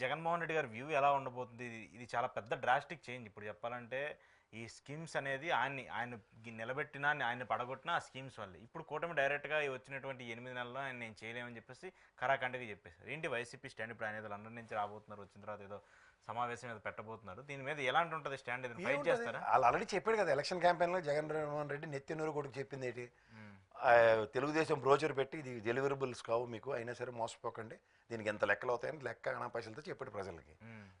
జగన్మోహన్ రెడ్డి గారి వ్యూ ఎలా ఉండబోతుంది? ఇది చాలా పెద్ద డ్రాస్టిక్ చేంజ్. ఇప్పుడు చెప్పాలంటే ఈ స్కీమ్స్ అనేది ఆయన నిలబెట్టినా, ఆయన పడగొట్టినా ఆ స్కీమ్స్ వల్లే. ఇప్పుడు కూటమి డైరెక్ట్గా వచ్చినటువంటి 8 నెలల్లో ఆయన నేను చేయలేమని చెప్పేసి ఖరాఖండిగా చెప్పేశారు. ఏంటి వైసీపీ స్టాండ్? ఇప్పుడు ఆయన ఏదో లండన్ నుంచి రాబోతున్నారు, వచ్చిన తర్వాత ఏదో సమావేశం మీద పెట్టబోతున్నారు. దీని మీద ఎలాంటి ఉంటుంది స్టాండ్? ఏదైనా ఫైట్ చేస్తారా? వాళ్ళు ఆల్రెడీ చెప్పాడు కదా ఎలక్షన్ క్యాంపెయిన్లో జగన్మోహన్ రెడ్డి నెత్తినూరు కొడుకు చెప్పింది ఏంటి, తెలుగుదేశం బ్రోచర్ పెట్టి ఇది డెలివరబుల్స్ కావు మీకు, అయినా సరే మోసపోకండి, దీనికి ఎంత లెక్కలు అవుతాయని లెక్క పైసలతో చెప్పాడు ప్రజలకి.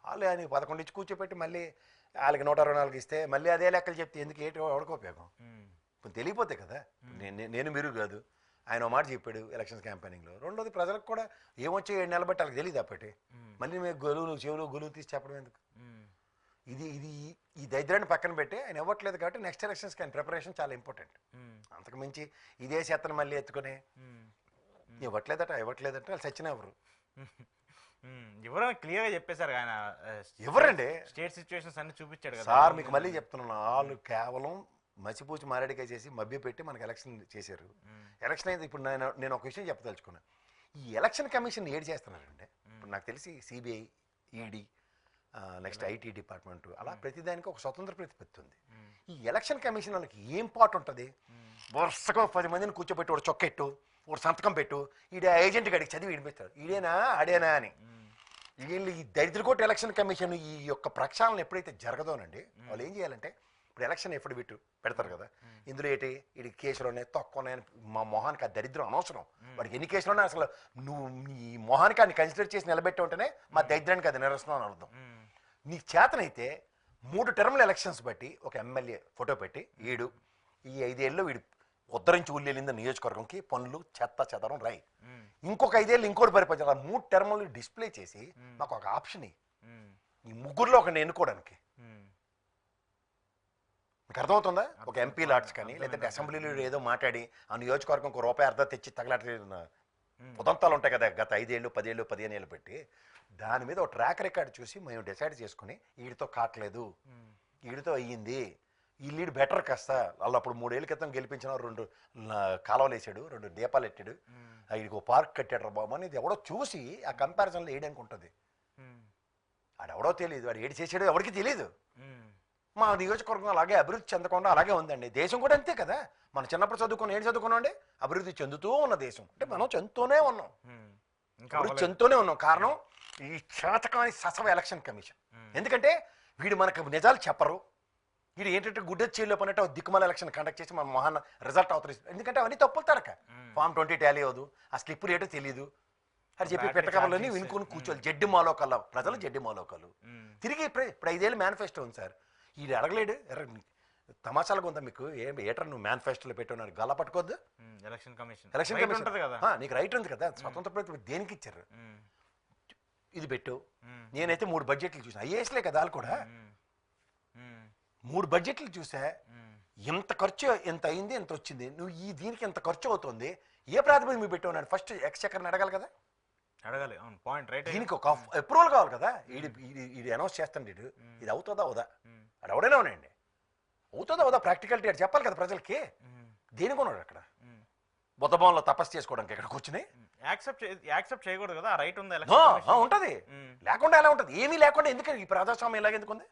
వాళ్ళు ఆయన 11 ఇచ్చి కూర్చోపెట్టి మళ్ళీ వాళ్ళకి 124 ఇస్తే మళ్ళీ అదే లెక్కలు చెప్తే ఎందుకు ఏంటి ఎవరికి ఉపయోగం? ఇప్పుడు తెలియపోతే కదా. నేను మీరు కాదు, ఆయన మాట చెప్పాడు ఎలక్షన్ క్యాంపెయినింగ్లో. రెండోది ప్రజలకు కూడా ఏమొచ్చో 7 నెలలు బట్టి వాళ్ళకి తెలియదు అప్పటి. మళ్ళీ మేము గొలువులు చెవులు గొలువు తీసి చెప్పడం ఎందుకు? ఇది ఇది ఈ దరిద్రాన్ని పక్కన పెట్టి ఆయన ఇవ్వట్లేదు కాబట్టి నెక్స్ట్ ఎలక్షన్స్కి ఆయన ప్రిపరేషన్ చాలా ఇంపార్టెంట్. అంతకు మించి ఇదే చేతను మళ్ళీ ఎత్తుకుని ఇవ్వట్లేదట వాళ్ళు చచ్చిన ఎవరు ఎవరైనా క్లియర్గా చెప్పేశారు ఆయన. ఎవరండి? స్టేట్ సిచ్యువేషన్స్ అన్ని చూపించాడు కదా సార్. మీకు మళ్ళీ చెప్తున్నాను, వాళ్ళు కేవలం మసిపూచి మారేడికాయ చేసి మభ్య పెట్టి మనకు ఎలక్షన్ చేశారు. ఎలక్షన్ అయితే ఇప్పుడు నేను ఒక విషయం చెప్పదలుచుకున్నాను. ఈ ఎలక్షన్ కమిషన్ ఏడు చేస్తున్నారంటే ఇప్పుడు నాకు తెలిసి CBI, ED, next IT department, అలా ప్రతిదానికి ఒక స్వతంత్ర ప్రతిపత్తి ఉంది. ఈ ఎలక్షన్ కమిషన్ వాళ్ళకి ఏం పాటు ఉంటుంది? వరుసగా 10 మందిని కూర్చోబెట్టి ఒక చొక్కెట్టు, ఒక సంతకం పెట్టు, ఈడ ఏజెంట్ గడికి చదివి వినిపిస్తాడు, ఈడేనా ఆడేనా అని. వీళ్ళు ఈ దరిద్రకోట ఎలక్షన్ కమిషన్ ఈ యొక్క ప్రక్షాళన ఎప్పుడైతే జరగదోనండి, వాళ్ళు ఏం చేయాలంటే ఇప్పుడు ఎలక్షన్ ఎప్పుడు పెడతారు కదా, ఇందులో ఏంటి వీడి కేసులు ఉన్నాయి, తక్కువ ఉన్నాయని మా మొహానికి ఆ దరిద్రం అనవసరం. వాడికి ఎన్ని కేసులు ఉన్నాయి అసలు నువ్వు నీ మొహానికి అన్ని కన్సిడర్ చేసి నిలబెట్టి ఉంటేనే మా దరిద్రానికి అది నిరసనం అని అర్థం. నీ చేతనైతే 3 టర్మ్ల ఎలక్షన్స్ బట్టి ఒక ఎమ్మెల్యే ఫోటో పెట్టి వీడు ఈ 5 ఏళ్ళు వీడు ఉద్ధరించి ఉల్లేలింది నియోజకవర్గంకి పనులు చెత్త చెదరం రాయి, ఇంకొక 5 ఏళ్ళు ఇంకోటి పరిపాలించాలి, 3 టర్మ్లు డిస్ప్లే చేసి మాకు ఒక ఆప్షన్ ఈ ముగ్గురులో ఒకరిని ఎన్నుకోవడానికి. మీకు అర్థమవుతుందా? ఒక ఎంపీ లాట్స్ కానీ లేదంటే అసెంబ్లీలో ఏదో మాట్లాడి ఆ నియోజకవర్గం ఒక రూపాయి అర్ధ తెచ్చి తగలట్లేదు ఉదంతాలు ఉంటాయి కదా గత 5 ఏళ్ళు 10 ఏళ్ళు 15 ఏళ్ళు పెట్టి, దాని మీద ఒక ట్రాక్ రికార్డ్ చూసి మేము డిసైడ్ చేసుకుని వీడితో కావట్లేదు, వీడితో అయ్యింది, ఈ లీడ్ బెటర్ కాస్త వాళ్ళు అప్పుడు 3 ఏళ్ళ క్రితం గెలిపించిన 2 కాలువలు వేసాడు, 2 దీపాలు ఎట్టాడు, వీడికి ఒక పార్క్ కట్టాడు బాబు అని ఇది ఎవడో చూసి ఆ కంపారిజన్లో వేయడానికి ఉంటుంది. ఆడెవడో తెలియదు, వాడు ఏడు చేసాడో ఎవరికి తెలియదు. మా నియోజకవర్గం అలాగే అభివృద్ధి చెందకుండా అలాగే ఉందండి. దేశం కూడా అంతే కదా. మనం చిన్నప్పుడు ఏడు చదువుకున్నాం అండి, అభివృద్ధి చెందుతూ ఉన్న దేశం. అంటే మనం చెందుతూనే ఉన్నాం, అభివృద్ధి చెందుతూనే ఉన్నాం. కారణం ఈ శాతకాని ససవ ఎలక్షన్ కమిషన్. ఎందుకంటే వీడు మనకు నిజాలు చెప్పరు, వీడు ఏంటంటే గుడ్డెచ్చేలో పన్నట్టు దిక్కుమాల ఎలక్షన్ కండక్ట్ చేసి మన మొహాన్న రిజల్ట్ అవుతారు. ఎందుకంటే అవన్నీ తప్పులు తడక, ఫామ్ 20 టాలీ అవ్వదు, ఆ స్లిప్ రేటో తెలియదు అని చెప్పి పెట్టకబలని వినుకొని కూర్చోవాలి. జడ్డి మాలోకల్లా ప్రజలు జడ్డి మాలోకలు తిరిగి ఇప్పుడు 5 ఏళ్ళు మేనిఫెస్టో ఉంది సార్, ఇది అడగలేడు. తమాషాలుగా ఉందా మీకు? ఏటర్ నువ్వు మేనిఫెస్టోలో పెట్టున్నారు గల పట్టుకోవద్దు. ఎలక్షన్ కమిషన్ నీకు రైట్ ఉంది కదా, స్వతంత్ర ప్రభుత్వం దేనికి ఇచ్చారు? ఇది పెట్టు. నేనైతే 3 బడ్జెట్లు చూసా, ఐఏఎస్లే కదా వాళ్ళు కూడా. 3 బడ్జెట్లు చూసా, ఎంత ఖర్చు ఎంత అయింది ఎంత వచ్చింది, నువ్వు ఈ దీనికి ఎంత ఖర్చు అవుతుంది, ఏ ప్రాతిపదిక మీరు పెట్టావు? ఫస్ట్ ఎక్స్చెక్కర్ని అడగాలి కదా, అడగాలి. Point right. దీనికి ఒక అప్రూవల్ కావాలి కదా. ఇది అనౌన్స్ చేస్తాను, ఇది అవుతుందా అవుదా, అది ఎవడైనా ఉన్నాయండి, అవుతుందా అవుదా ప్రాక్టికాలిటీ అది చెప్పాలి కదా ప్రజలకి. దేనికి ఉన్నాడు అక్కడ బుద్ధభవన్లో తపస్సు చేసుకోవడానికి ఇక్కడ కూర్చుని యాక్సెప్ట్ చేయకూడదు కదా, రైట్ ఉందా? ఉంటది, లేకుండా ఎలా ఉంటది? ఏమీ లేకుండా ఎందుకని ఈ ప్రజాస్వామ్యం ఇలాగెందుకుంది?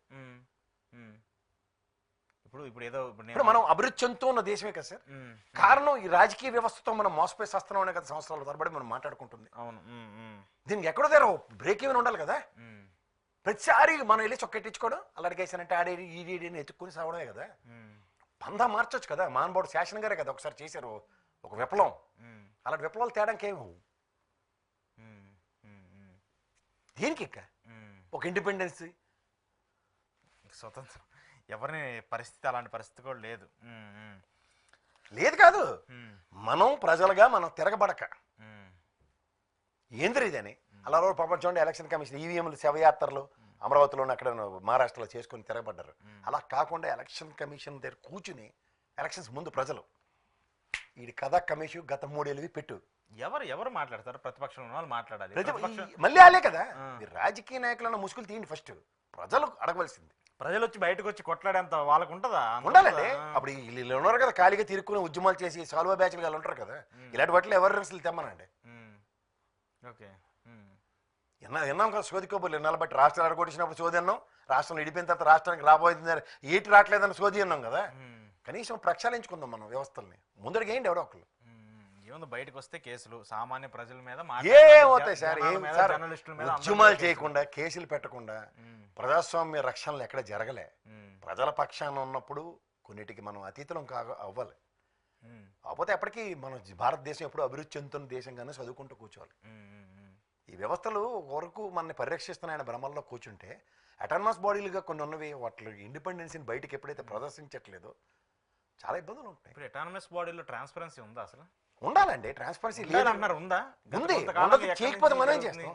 ఇప్పుడు మనం అభివృద్ధి చెందుతూ ఉన్న దేశమే కదా సార్. కారణం ఈ రాజకీయ వ్యవస్థతో మనం మోసపోయి వస్తున్నాం కదా, సంవత్సరాల తరబడి మనం మాట్లాడుకుంటుంది. దీనికి ఎక్కడో దగ్గర బ్రేక్ ఈవెన్ ఉండాలి కదా. ప్రతిసారి మనం వెళ్ళి చొక్కెట్టించుకోవడం, అల్లడికేసానంటే ఆడే ఈడీని ఎత్తుక్కుని సావడమే కదా. పందా మార్చొచ్చు కదా. మానబోడు శాసనం గారే కదా ఒకసారి చేశారు ఒక విప్లవం. అలాంటి విప్లవాలు తేడానికి ఏమి దేనికి ఒక ఇండిపెండెన్స్ స్వతంత్రం ఎవరిని పరిస్థితి అలాంటి పరిస్థితి కూడా లేదు. లేదు కాదు, మనం ప్రజలుగా మనం తిరగబడక ఏంద్ర ఇదని అలా రోజు ప్రపంచంలో ఎలక్షన్ కమిషన్ ఈవీఎంలు శవయాత్రలు అమరావతిలో అక్కడ మహారాష్ట్రలో చేసుకుని తిరగబడ్డారు. అలా కాకుండా ఎలక్షన్ కమిషన్ దగ్గర కూర్చుని ఎలక్షన్స్ ముందు ప్రజలు ఈ కథ కమిషన్ గత 3 ఏళ్ళవి పెట్టు. ఎవరు మాట్లాడతారు? ప్రతిపక్షంలో వాళ్ళు మాట్లాడాలి. మళ్ళీ ఆలే కదా. రాజకీయ నాయకులను ముసుగులు తీయండి, ఫస్ట్ ప్రజలు అడగవలసింది. ప్రజలు వచ్చి బయటకు వచ్చి కొట్లాడేంత వాళ్ళకు ఉంటుందా? ఉండాలండి. అప్పుడు వీళ్ళు ఉన్నారు కదా ఖాళీగా తిరుక్కుని ఉద్యమాలు చేసి సాల్వా బ్యాచ్లు వాళ్ళు ఉంటారు కదా, ఇలాంటి వాటిలో ఎవరు రిసలు తెమ్మనండి. ఓకే, విన్నాం కదా సోది కబుర్లు ఎన్నాళ్ళు బట్టి రాష్ట్రాలు అడగొట్టినప్పుడు సోది అన్నాం, రాష్ట్రం విడిపోయిన తర్వాత రాష్ట్రానికి రాబోతుంది ఏటి రావట్లేదని సోది అన్నాం కదా. కనీసం ప్రక్షాళించుకుందాం మనం వ్యవస్థల్ని, ముందడికి ఏంటి ఎవరో ఒకరు. ఏముంది బయటకు వస్తే కేసులు సామాన్య ప్రజల మీద ఏమవుతాయి సార్, ఏం సార్ ఉద్యమాలు చేయకుండా కేసులు పెట్టకుండా ప్రజాస్వామ్య రక్షణలు ఎక్కడ జరగలే. ప్రజల పక్షాన ఉన్నప్పుడు కొన్నిటికి మనం అతీతులం అవ్వాలి. కాకపోతే ఎప్పటికీ మన భారతదేశం ఎప్పుడు అభివృద్ధి చెందుతున్న దేశంగానే చదువుకుంటూ కూర్చోవాలి. ఈ వ్యవస్థలు వరకు మనల్ని పరిరక్షిస్తున్నాయన్న భ్రమల్లో కూర్చుంటే అటానమస్ బాడీలుగా కొన్ని ఉన్నవి వాటి ఇండిపెండెన్సీని బయటకు ఎప్పుడైతే ప్రదర్శించట్లేదో చాలా ఇబ్బందులు ఉంటాయి. ఇప్పుడు అటానమస్ బాడీలో ట్రాన్స్పరెన్సీ ఉందా అసలు? ఉండాలండి, ట్రాన్స్పరెన్సీ లేదు అన్నారు, ఉందా? ఉంది, ఉండదు, చేయకపోతే మనం ఏం చేస్తాం?